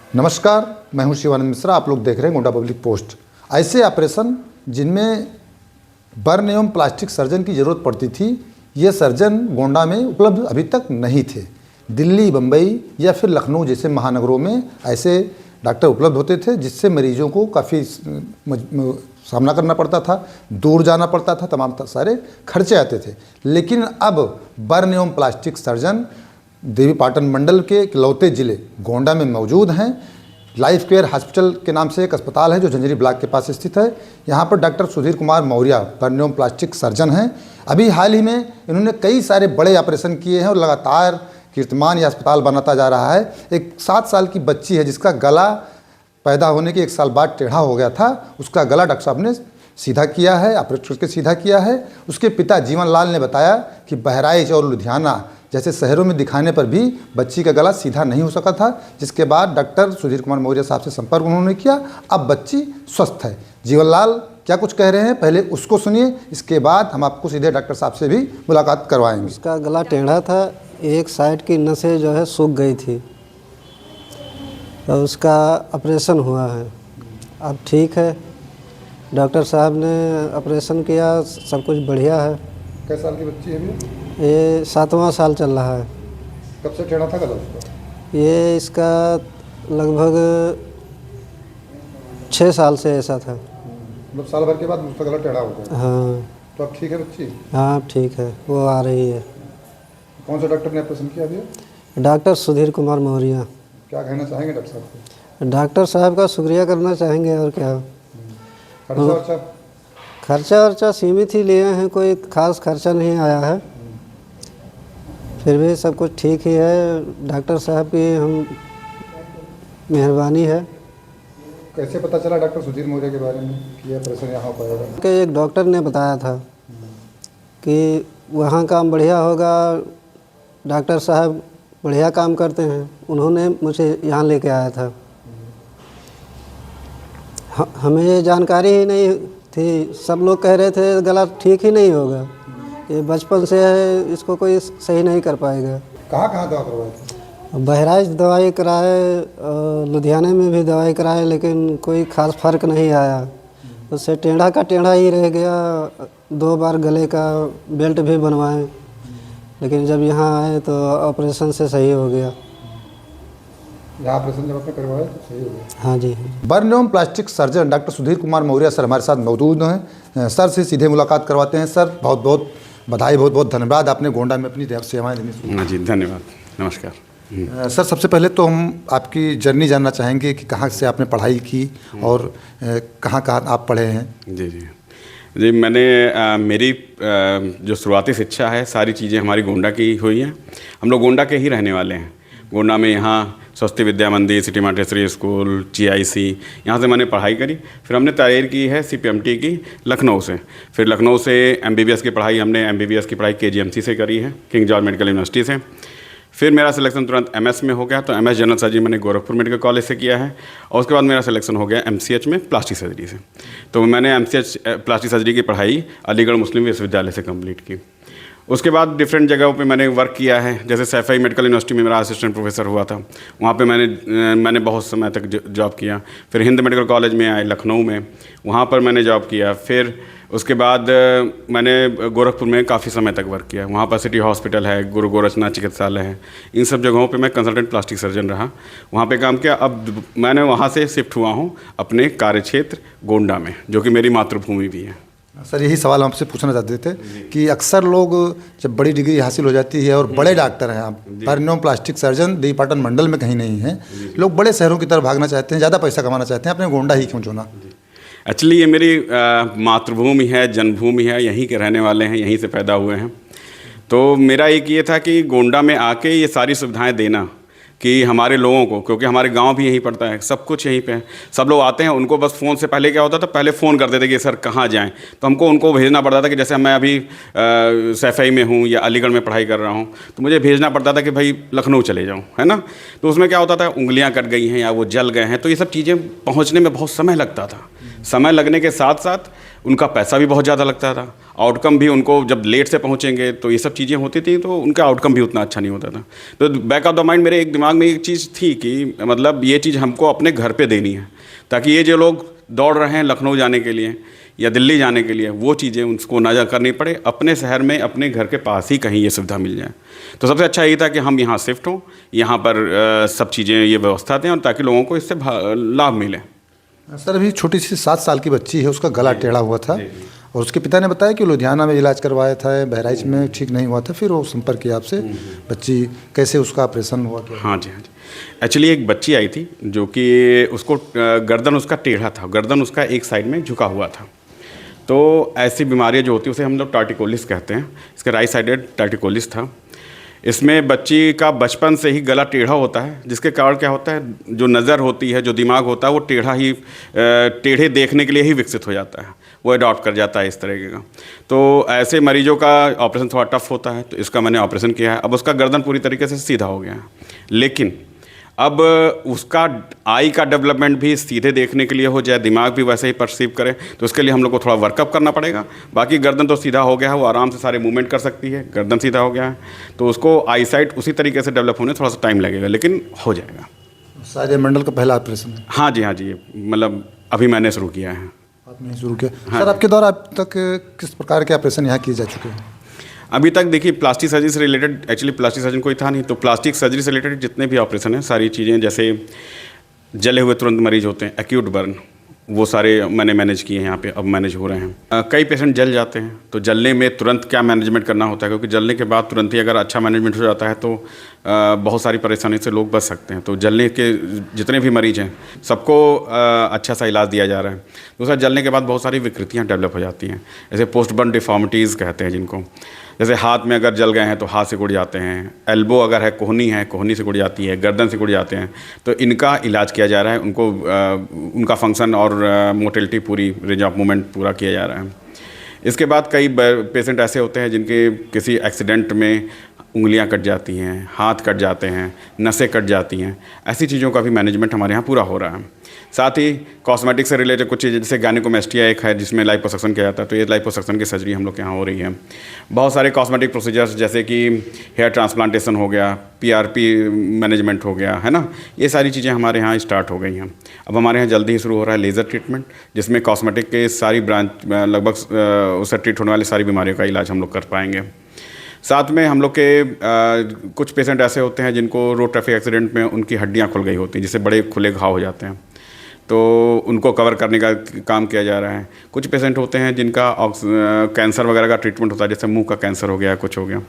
नमस्कार, मैं हूं शिवानंद मिश्रा। आप लोग देख रहे हैं गोंडा पब्लिक पोस्ट। ऐसे ऑपरेशन जिनमें बर्न एवं प्लास्टिक सर्जन की ज़रूरत पड़ती थी, ये सर्जन गोंडा में उपलब्ध अभी तक नहीं थे। दिल्ली, बम्बई या फिर लखनऊ जैसे महानगरों में ऐसे डॉक्टर उपलब्ध होते थे, जिससे मरीजों को काफ़ी सामना करना पड़ता था, दूर जाना पड़ता था, तमाम सारे खर्चे आते थे। लेकिन अब बर्न एवं प्लास्टिक सर्जन देवीपाटन मंडल के इकलौते ज़िले गोंडा में मौजूद हैं। लाइफ केयर हॉस्पिटल के नाम से एक अस्पताल है जो झंझरी ब्लॉक के पास स्थित है। यहाँ पर डॉक्टर सुधीर कुमार मौर्य बर्न एवं प्लास्टिक सर्जन हैं। अभी हाल ही में इन्होंने कई सारे बड़े ऑपरेशन किए हैं और लगातार कीर्तिमान यह अस्पताल बनाता जा रहा है। एक 7 साल की बच्ची है जिसका गला पैदा होने के 1 साल बाद टेढ़ा हो गया था। उसका गला डॉक्टर साहब ने सीधा किया है, ऑपरेट करके सीधा किया है। उसके पिता जीवन लाल ने बताया कि बहराइच और लुधियाना जैसे शहरों में दिखाने पर भी बच्ची का गला सीधा नहीं हो सका था, जिसके बाद डॉक्टर सुधीर कुमार मौर्य साहब से संपर्क उन्होंने किया। अब बच्ची स्वस्थ है। जीवन लाल क्या कुछ कह रहे हैं, पहले उसको सुनिए, इसके बाद हम आपको सीधे डॉक्टर साहब से भी मुलाकात करवाएंगे। उसका गला टेढ़ा था, एक साइड की नसें जो है सूख गई थी, तो उसका ऑपरेशन हुआ है। अब ठीक है, डॉक्टर साहब ने ऑपरेशन किया, सब कुछ बढ़िया है। किस साल की बच्ची है अभी? ये 7वां साल चल रहा है। कब से टेढ़ा था गला उसका? ये इसका लगभग 6 साल से ऐसा था। मतलब साल भर के बाद उसका गला टेढ़ा हो गया। हाँ। तो अब ठीक है बच्ची? हाँ ठीक है, वो आ रही है। कौन सा डॉक्टर ने ऑपरेशन किया अभी? डॉक्टर सुधीर कुमार मौर्य। क्या कहना चाहेंगे डॉक्टर साहब को? डॉक्टर साहब का शुक्रिया करना चाहेंगे, और क्या। खर्चा सीमित ही लिए हैं, कोई खास खर्चा नहीं आया है। फिर भी सब कुछ ठीक ही है। डॉक्टर साहब की हम मेहरबानी है। कैसे पता चला डॉक्टर सुधीर मौर्य के बारे में कि यह ऑपरेशन यहाँ हो पाएगा? कि एक डॉक्टर ने बताया था कि वहाँ काम बढ़िया होगा, डॉक्टर साहब बढ़िया काम करते हैं, उन्होंने मुझे यहाँ लेके आया था। हमें ये जानकारी ही नहीं थी। सब लोग कह रहे थे गला ठीक ही नहीं होगा, ये बचपन से है, इसको कोई सही नहीं कर पाएगा। कहाँ दवा करवाए थे? बहराइच दवाई कराए, लुधियाना में भी दवाई कराए, लेकिन कोई खास फर्क नहीं आया। उससे टेढ़ा का टेढ़ा ही रह गया। 2 बार गले का बेल्ट भी बनवाए, लेकिन जब यहाँ आए तो ऑपरेशन से सही हो गया। यहाँ ऑपरेशन जब आपने करवाया तो सही हो गया? हाँ जी। बर्न एवं plastic surgeon doctor Sudhir Kumar Maurya sir हमारे साथ मौजूद हैं। सर से सीधे मुलाकात करवाते हैं। सर बहुत बहुत बधाई, बहुत बहुत धन्यवाद, आपने गोंडा में अपनी सेवाएं देनी। हाँ जी, धन्यवाद, नमस्कार। सर सबसे पहले तो हम आपकी जर्नी जानना चाहेंगे कि कहाँ से आपने पढ़ाई की और कहाँ आप पढ़े हैं? जी, मैंने मेरी जो शुरुआती शिक्षा है, सारी चीज़ें हमारी गोंडा की हुई हैं। हम लोग गोंडा के ही रहने वाले हैं। गोंडा में यहाँ सरस्वती विद्या मंदिर, सिटी मॉन्टेसरी स्कूल, GIC, यहाँ से मैंने पढ़ाई करी। फिर हमने तैयारी की है CPMT की लखनऊ से। फिर लखनऊ से MBBS की पढ़ाई, हमने MBBS की पढ़ाई KGMC से करी है, किंग जॉर्ज मेडिकल यूनिवर्सिटी से। फिर मेरा सिलेक्शन तुरंत MS में हो गया, तो MS जनरल सर्जरी मैंने गोरखपुर मेडिकल कॉलेज से किया है। और उसके बाद मेरा सिलेक्शन हो गया MCH में प्लास्टिक सर्जरी से। तो मैंने MCH प्लास्टिक सर्जरी की पढ़ाई अलीगढ़ मुस्लिम विश्वविद्यालय से कंप्लीट की। उसके बाद डिफरेंट जगहों पे मैंने वर्क किया है। जैसे सैफई मेडिकल यूनिवर्सिटी में मेरा असिस्टेंट प्रोफेसर हुआ था, वहाँ पे मैंने बहुत समय तक जॉब किया। फिर हिंद मेडिकल कॉलेज में आए लखनऊ में, वहाँ पर मैंने जॉब किया। फिर उसके बाद मैंने गोरखपुर में काफ़ी समय तक वर्क किया। वहाँ पर सिटी हॉस्पिटल है, गुरु गोरखनाथ चिकित्सालय है, इन सब जगहों पे मैं कंसल्टेंट प्लास्टिक सर्जन रहा, वहाँ पे काम किया। अब मैंने वहाँ से शिफ्ट हुआ हूँ अपने कार्यक्षेत्र गोंडा में, जो कि मेरी मातृभूमि भी है। सर यही सवाल आपसे पूछना चाहते थे कि अक्सर लोग जब बड़ी डिग्री हासिल हो जाती है और बड़े डॉक्टर हैं, आप बर्न एवं प्लास्टिक सर्जन देवीपाटन मंडल में कहीं नहीं हैं, लोग बड़े शहरों की तरफ भागना चाहते हैं, ज़्यादा पैसा कमाना चाहते हैं, अपने गोंडा ही क्यों चुना? एक्चुअली ये मेरी मातृभूमि है, जन्मभूमि है, यहीं के रहने वाले हैं, यहीं से पैदा हुए हैं। तो मेरा एक ये था कि गोंडा में आके ये सारी सुविधाएं देना कि हमारे लोगों को, क्योंकि हमारे गांव भी यहीं पड़ता है, सब कुछ यहीं पे है, सब लोग आते हैं, उनको बस फ़ोन से पहले क्या होता था, पहले फ़ोन करते थे कि सर कहाँ जाएं, तो हमको उनको भेजना पड़ता था कि जैसे मैं अभी सैफई में हूँ या अलीगढ़ में पढ़ाई कर रहा हूँ, तो मुझे भेजना पड़ता था कि भाई लखनऊ चले जाऊँ, है ना। तो उसमें क्या होता था, उंगलियाँ कट गई हैं या वो जल गए हैं, तो ये सब चीज़ें पहुँचने में बहुत समय लगता था। समय लगने के साथ साथ उनका पैसा भी बहुत ज़्यादा लगता था। आउटकम भी उनको जब लेट से पहुँचेंगे तो ये सब चीज़ें होती थी, तो उनका आउटकम भी उतना अच्छा नहीं होता था। तो बैक ऑफ द माइंड मेरे एक दिमाग में एक चीज़ थी कि मतलब ये चीज़ हमको अपने घर पे देनी है, ताकि ये जो लोग दौड़ रहे हैं लखनऊ जाने के लिए या दिल्ली जाने के लिए, वो चीज़ें उनको ना करनी पड़े, अपने शहर में अपने घर के पास ही कहीं ये सुविधा मिल जाए। तो सबसे अच्छा यही था कि हम यहाँ शिफ्ट हों, यहाँ पर सब चीज़ें ये व्यवस्था दें, और ताकि लोगों को इससे लाभ मिले। सर अभी छोटी सी 7 साल की बच्ची है, उसका गला टेढ़ा हुआ था और उसके पिता ने बताया कि लुधियाना में इलाज करवाया था, बहराइच में ठीक नहीं हुआ था, फिर वो संपर्क किया आपसे। बच्ची कैसे उसका ऑपरेशन हुआ क्या? हाँ जी, हाँ जी। एक्चुअली एक बच्ची आई थी जो कि उसको गर्दन उसका टेढ़ा था, गर्दन उसका एक साइड में झुका हुआ था। तो ऐसी बीमारियाँ जो होती है उसे हम लोग टार्टिकोलिस कहते हैं। इसका राइट साइडेड टार्टिकोलिस था। इसमें बच्ची का बचपन से ही गला टेढ़ा होता है, जिसके कारण क्या होता है, जो नज़र होती है, जो दिमाग होता है, वो टेढ़े देखने के लिए ही विकसित हो जाता है, वो अडॉप्ट कर जाता है इस तरीके का। तो ऐसे मरीजों का ऑपरेशन थोड़ा टफ होता है, तो इसका मैंने ऑपरेशन किया है। अब उसका गर्दन पूरी तरीके से सीधा हो गया है, लेकिन अब उसका आई का डेवलपमेंट भी सीधे देखने के लिए हो जाए, दिमाग भी वैसे ही परसीव करे, तो उसके लिए हम लोग को थोड़ा वर्कअप करना पड़ेगा। बाकी गर्दन तो सीधा हो गया है, वो आराम से सारे मूवमेंट कर सकती है, गर्दन सीधा हो गया है, तो उसको आई साइट उसी तरीके से डेवलप होने थोड़ा सा टाइम लगेगा, लेकिन हो जाएगा। शायद ये मंडल का पहला ऑपरेशन है? हाँ जी, हाँ जी, मतलब अभी मैंने शुरू किया है। आपने शुरू किया? सर आपके द्वारा अब तक किस प्रकार के ऑपरेशन यहाँ किए जा चुके हैं? अभी तक देखिए, प्लास्टिक सर्जरी से रिलेटेड, एक्चुअली प्लास्टिक सर्जन कोई था नहीं, तो प्लास्टिक सर्जरी से रिलेटेड जितने भी ऑपरेशन हैं, सारी चीज़ें, जैसे जले हुए तुरंत मरीज होते हैं, एक्यूट बर्न, वो सारे मैंने मैनेज किए हैं यहाँ पे, अब मैनेज हो रहे हैं। कई पेशेंट जल जाते हैं, तो जलने में तुरंत क्या मैनेजमेंट करना होता है, क्योंकि जलने के बाद तुरंत ही अगर अच्छा मैनेजमेंट हो जाता है तो बहुत सारी परेशानी से लोग बच सकते हैं। तो जलने के जितने भी मरीज हैं सबको अच्छा सा इलाज दिया जा रहा है। दूसरा, जलने के बाद बहुत सारी विकृतियाँ डेवलप हो जाती हैं, जैसे पोस्ट बर्न डिफॉर्मिटीज़ कहते हैं जिनको। जैसे हाथ में अगर जल गए हैं तो हाथ से गुड़ जाते हैं, एल्बो अगर है कोहनी से गुड़ जाती है, गर्दन से गुड़ जाते हैं, तो इनका इलाज किया जा रहा है। उनको उनका फंक्शन और मोटिलिटी पूरी, रेंज ऑफ मूवमेंट पूरा किया जा रहा है। इसके बाद कई पेशेंट ऐसे होते हैं जिनके किसी एक्सीडेंट में उंगलियां कट जाती हैं, हाथ कट जाते हैं, नसें कट जाती हैं, ऐसी चीज़ों का भी मैनेजमेंट हमारे यहाँ पूरा हो रहा है। साथ ही कॉस्मेटिक से रिलेटेड कुछ चीज़ें, जैसे गायनेकोमेस्टिया एक है जिसमें लाइपोसक्शन किया जाता है, तो ये लाइपोसक्शन की सर्जरी हम लोग के यहाँ हो रही है। बहुत सारे कॉस्मेटिक प्रोसीजर्स, जैसे कि हेयर ट्रांसप्लांटेशन हो गया, PRP मैनेजमेंट हो गया, है ना, ये सारी चीज़ें हमारे यहाँ स्टार्ट हो गई हैं। अब हमारे यहाँ जल्दी ही शुरू हो रहा है लेज़र ट्रीटमेंट, जिसमें कॉस्मेटिक के सारी ब्रांच, लगभग उससे ट्रीट होने वाली सारी बीमारियों का इलाज हम लोग कर पाएंगे। साथ में हम लोग के कुछ पेशेंट ऐसे होते हैं जिनको रोड ट्रैफिक एक्सीडेंट में उनकी हड्डियाँ खुल गई होती हैं, जिससे बड़े खुले घाव हो जाते हैं, तो उनको कवर करने का काम किया जा रहा है। कुछ पेशेंट होते हैं जिनका कैंसर वगैरह का ट्रीटमेंट होता है, जैसे मुंह का कैंसर हो गया, कुछ हो गया,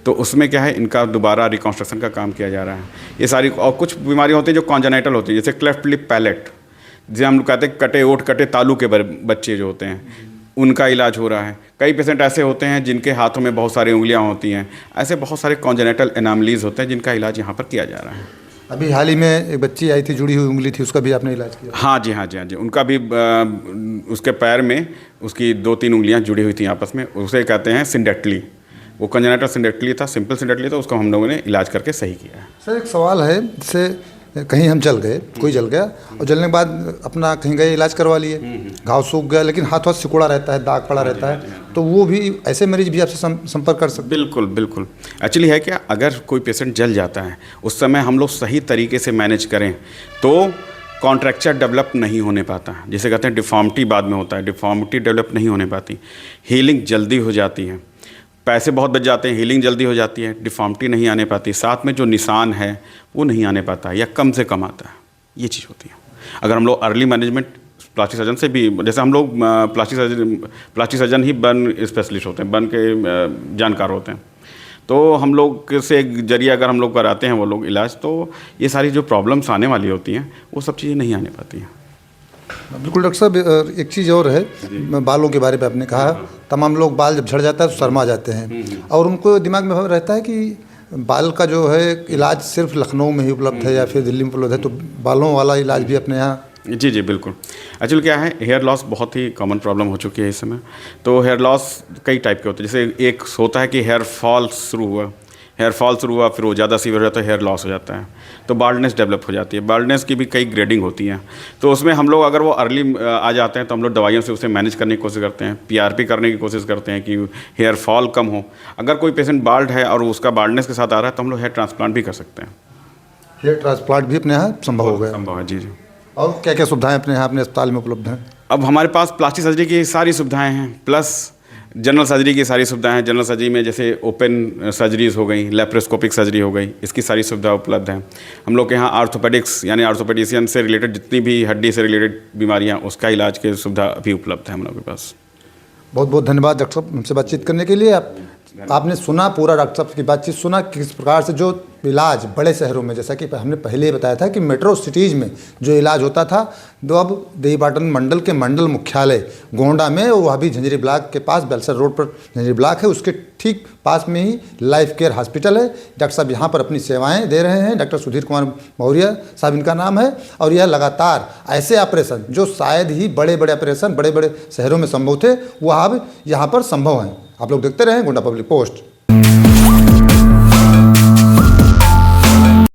तो उसमें क्या है, इनका दोबारा रिकॉन्स्ट्रक्शन का काम किया जा रहा है। ये सारी, और कुछ बीमारियाँ होती हैं जो कॉन्जेनाइटल होती है, जैसे क्लेफ्ट लिप पैलेट, जिसे हम लोग कहते हैं कटे ओठ कटे तालू के बच्चे जो होते हैं, उनका इलाज हो रहा है। कई पेशेंट ऐसे होते हैं जिनके हाथों में बहुत सारी उंगलियां होती हैं, ऐसे बहुत सारे कॉन्जेनिटल एनामलीज होते हैं जिनका इलाज यहाँ पर किया जा रहा है। अभी हाल ही में एक बच्ची आई थी, जुड़ी हुई उंगली थी, उसका भी आपने इलाज किया? हाँ जी, हाँ जी, हाँ जी, उनका भी उसके पैर में उसकी 2-3 उंगलियाँ जुड़ी हुई थी आपस में, उसे कहते हैं सिंडेक्टली। वो कॉन्जेनिटल सिंडेक्टली था, सिंपल सिंडेक्टली था, उसको हम लोगों ने इलाज करके सही किया है। सर एक सवाल है, जैसे कहीं हम जल गए, कोई जल गया और जलने के बाद अपना कहीं गए इलाज करवा लिए, घाव सूख गया, लेकिन हाथ सिकुड़ा रहता है, दाग पड़ा रहता है, तो वो भी ऐसे मरीज भी आपसे संपर्क कर सकते? बिल्कुल बिल्कुल। एक्चुअली है क्या, अगर कोई पेशेंट जल जाता है, उस समय हम लोग सही तरीके से मैनेज करें तो कॉन्ट्रैक्चर डेवलप नहीं होने पाता, जिसे कहते हैं डिफॉर्मिटी बाद में होता है, डिफॉर्मिटी डेवलप नहीं होने पाती, हीलिंग जल्दी हो जाती है, पैसे बहुत बच जाते हैं, हीलिंग जल्दी हो जाती है, डिफॉर्मिटी नहीं आने पाती, साथ में जो निशान है वो नहीं आने पाता या कम से कम आता है, ये चीज़ होती है। अगर हम लोग अर्ली मैनेजमेंट प्लास्टिक सर्जन से भी, जैसे हम लोग प्लास्टिक सर्जन ही बर्न स्पेशलिस्ट होते हैं, बर्न के जानकार होते हैं, तो हम लोग से एक जरिए अगर हम लोग कराते हैं वो लोग इलाज, तो ये सारी जो प्रॉब्लम्स आने वाली होती हैं वो सब चीज़ें नहीं आने पाती हैं। बिल्कुल डॉक्टर साहब, एक चीज़ और है, बालों के बारे में आपने कहा, तमाम लोग बाल जब झड़ जाता है तो शर्मा जाते हैं, और उनको दिमाग में रहता है कि बाल का जो है इलाज सिर्फ लखनऊ में ही उपलब्ध है या फिर दिल्ली में उपलब्ध है, तो बालों वाला इलाज भी अपने यहाँ? जी जी बिल्कुल। एक्चुअली क्या है, हेयर लॉस बहुत ही कॉमन प्रॉब्लम हो चुकी है इस समय। तो हेयर लॉस कई टाइप के होते हैं, जैसे एक होता है कि हेयर फॉल शुरू हुआ, हेयर फॉल शुरू हुआ, फिर वो ज़्यादा सीवियर हो जाता है, हेयर लॉस हो जाता है, तो बाल्डनेस डेवलप हो जाती है। बाल्डनेस की भी कई ग्रेडिंग होती हैं, तो उसमें हम लोग अगर वो अर्ली आ जाते हैं तो हम लोग दवाइयों से उसे मैनेज करने की कोशिश करते हैं, PRP करने की कोशिश करते हैं कि हेयर फॉल कम हो। अगर कोई पेशेंट बाल्ड है और उसका बाल्डनेस के साथ आ रहा है तो हम लोग हेयर ट्रांसप्लांट भी कर सकते हैं। हेयर ट्रांसप्लांट भी अपने यहाँ संभव हो गया। संभव है, जी जी। और क्या क्या सुविधाएं अपने यहाँ अपने अस्पताल में उपलब्ध हैं? अब हमारे पास प्लास्टिक सर्जरी की सारी सुविधाएं हैं, प्लस जनरल सर्जरी की सारी सुविधाएं हैं। जनरल सर्जरी में जैसे ओपन सर्जरीज हो गई, लेप्रोस्कोपिक सर्जरी हो गई, इसकी सारी सुविधा उपलब्ध हैं। हम लोग के यहाँ आर्थोपेडिक्स यानी आर्थोपेडिशियन से रिलेटेड जितनी भी हड्डी से रिलेटेड बीमारियाँ, उसका इलाज की सुविधा भी उपलब्ध है हम लोग के पास। बहुत बहुत धन्यवाद डॉक्टर साहब हमसे बातचीत करने के लिए। आपने सुना पूरा डॉक्टर साहब की बातचीत सुना किस प्रकार से जो इलाज बड़े शहरों में, जैसा कि हमने पहले ही बताया था कि मेट्रो सिटीज़ में जो इलाज होता था, तो अब देवीपाटन मंडल के मंडल मुख्यालय गोंडा में, वह भी झंझरी ब्लॉक के पास बेलसर रोड पर झंझरी ब्लॉक है, उसके ठीक पास में ही लाइफ केयर हॉस्पिटल है। डॉक्टर साहब यहाँ पर अपनी सेवाएं दे रहे हैं। डॉक्टर सुधीर कुमार मौर्य साहब इनका नाम है, और यह लगातार ऐसे ऑपरेशन जो शायद ही बड़े बड़े ऑपरेशन बड़े बड़े शहरों में संभव थे, वह अब यहाँ पर संभव हैं। आप लोग देखते रहें गोंडा पब्लिक पोस्ट।